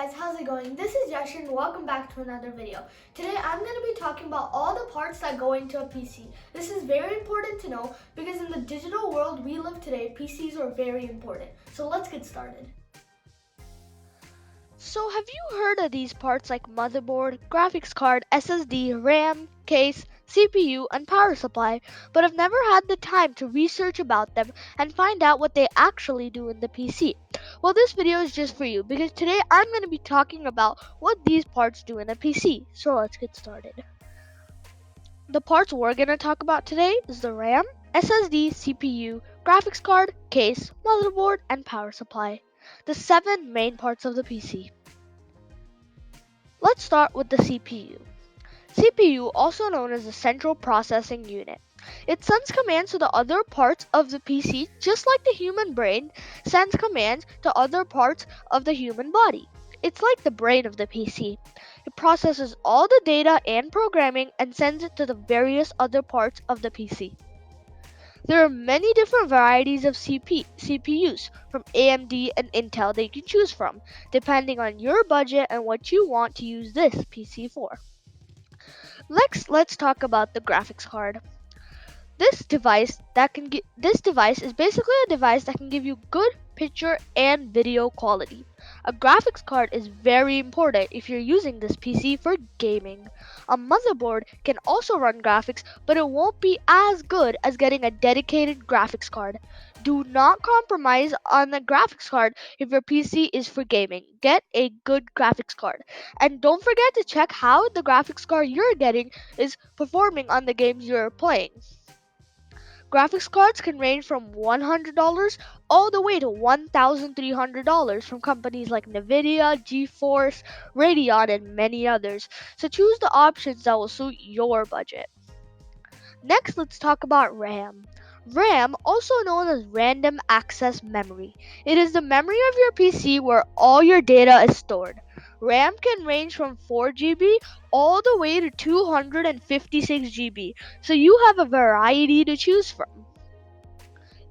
guys, how's it going? This is Yash and welcome back to another video. Today I'm going to be talking about all the parts that go into a PC. This is very important to know because in the digital world we live today, PCs are very important. So let's get started. So have you heard of these parts like motherboard, graphics card, SSD, RAM, case, CPU, and power supply, but have never had the time to research about them and find out what they actually do in the PC? Well, this video is just for you because today I'm going to be talking about what these parts do in a PC. So let's get started. The parts we're going to talk about today is the RAM, SSD, CPU, graphics card, case, motherboard, and power supply. The 7 main parts of the PC. Let's start with the CPU. CPU, also known as the Central Processing Unit. It sends commands to the other parts of the PC just like the human brain sends commands to other parts of the human body. It's like the brain of the PC. It processes all the data and programming and sends it to the various other parts of the PC. There are many different varieties of CPUs from AMD and Intel that you can choose from, depending on your budget and what you want to use this PC for. Next, let's talk about the graphics card. This device is basically a device that can give you good picture and video quality. A graphics card is very important if you're using this PC for gaming. A motherboard can also run graphics, but it won't be as good as getting a dedicated graphics card. Do not compromise on the graphics card if your PC is for gaming. Get a good graphics card. And don't forget to check how the graphics card you're getting is performing on the games you're playing. Graphics cards can range from $100 all the way to $1,300 from companies like Nvidia, GeForce, Radeon, and many others. So choose the options that will suit your budget. Next, let's talk about RAM. RAM, also known as random access memory. It is the memory of your PC where all your data is stored. RAM can range from 4 GB all the way to 256 GB, so you have a variety to choose from.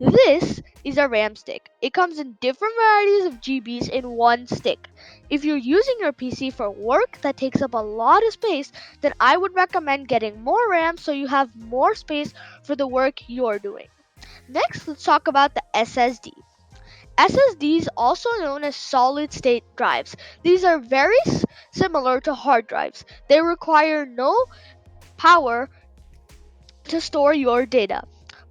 This is a RAM stick. It comes in different varieties of GBs in one stick. If you're using your PC for work that takes up a lot of space, then I would recommend getting more RAM so you have more space for the work you're doing. Next, let's talk about the SSD. SSDs, also known as solid state drives. These are very similar to hard drives. They require no power to store your data.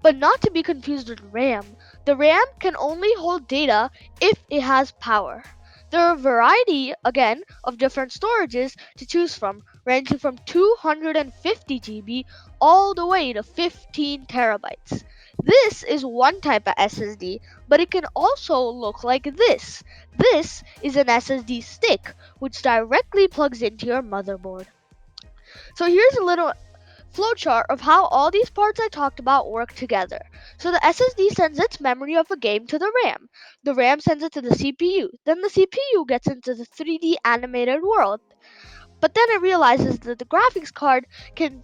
But not to be confused with RAM. The RAM can only hold data if it has power. There are a variety, again, of different storages to choose from, ranging from 250 GB all the way to 15 terabytes. This is one type of SSD, but it can also look like this. This is an SSD stick, which directly plugs into your motherboard. So here's a little flowchart of how all these parts I talked about work together. So the SSD sends its memory of a game to the RAM. The RAM sends it to the CPU. Then the CPU gets into the 3D animated world. But then it realizes that the graphics card can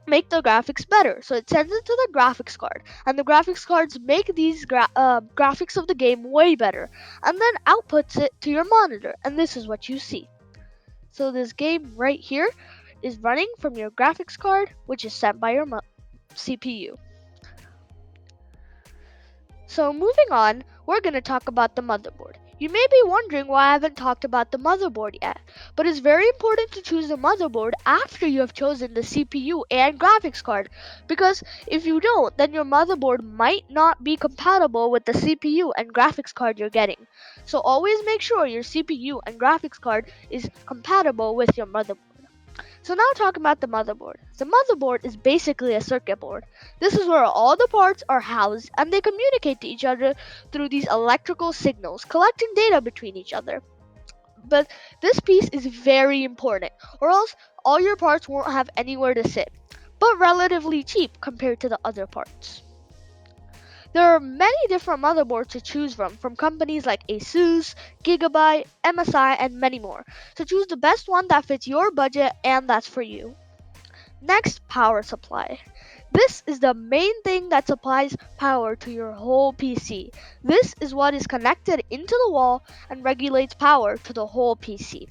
make the graphics better. So it sends it to the graphics card. And the graphics cards make these graphics of the game way better. And then outputs it to your monitor. And this is what you see. So this game right here is running from your graphics card, which is sent by your CPU. So moving on, we're going to talk about the motherboard. You may be wondering why I haven't talked about the motherboard yet, but it's very important to choose the motherboard after you have chosen the CPU and graphics card, because if you don't, then your motherboard might not be compatible with the CPU and graphics card you're getting. So always make sure your CPU and graphics card is compatible with your motherboard. So now talking about the motherboard. The motherboard is basically a circuit board. This is where all the parts are housed and they communicate to each other through these electrical signals, collecting data between each other. But this piece is very important, or else all your parts won't have anywhere to sit, but relatively cheap compared to the other parts. There are many different motherboards to choose from companies like Asus, Gigabyte, MSI, and many more. So choose the best one that fits your budget and that's for you. Next, power supply. This is the main thing that supplies power to your whole PC. This is what is connected into the wall and regulates power to the whole PC.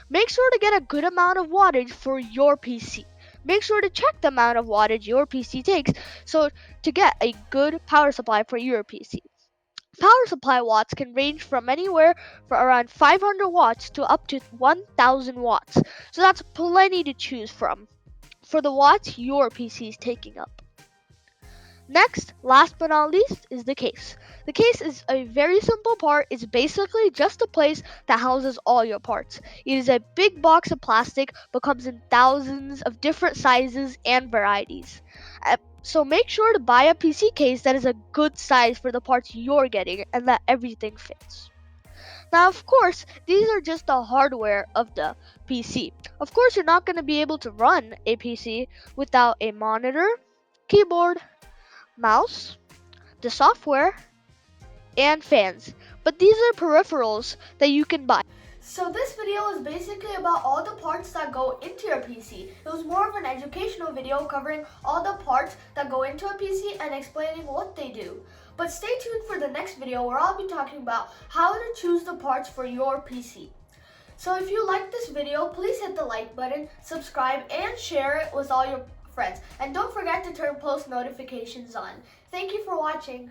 Make sure to get a good amount of wattage for your PC. Make sure to check the amount of wattage your PC takes so to get a good power supply for your PC. Power supply watts can range from anywhere from around 500 watts to up to 1000 watts. So that's plenty to choose from for the watts your PC is taking up. Next, last but not least, is the case. The case is a very simple part. It's basically just a place that houses all your parts. It is a big box of plastic, but comes in thousands of different sizes and varieties. So make sure to buy a PC case that is a good size for the parts you're getting and that everything fits. Now, of course, these are just the hardware of the PC. Of course, you're not going to be able to run a PC without a monitor, keyboard, mouse, the software, and fans. But these are peripherals that you can buy. So this video is basically about all the parts that go into your PC. It was more of an educational video covering all the parts that go into a PC and explaining what they do. But stay tuned for the next video where I'll be talking about how to choose the parts for your PC. So if you like this video, please hit the like button, subscribe, and share it with all your friends. And don't forget to turn post notifications on. Thank you for watching.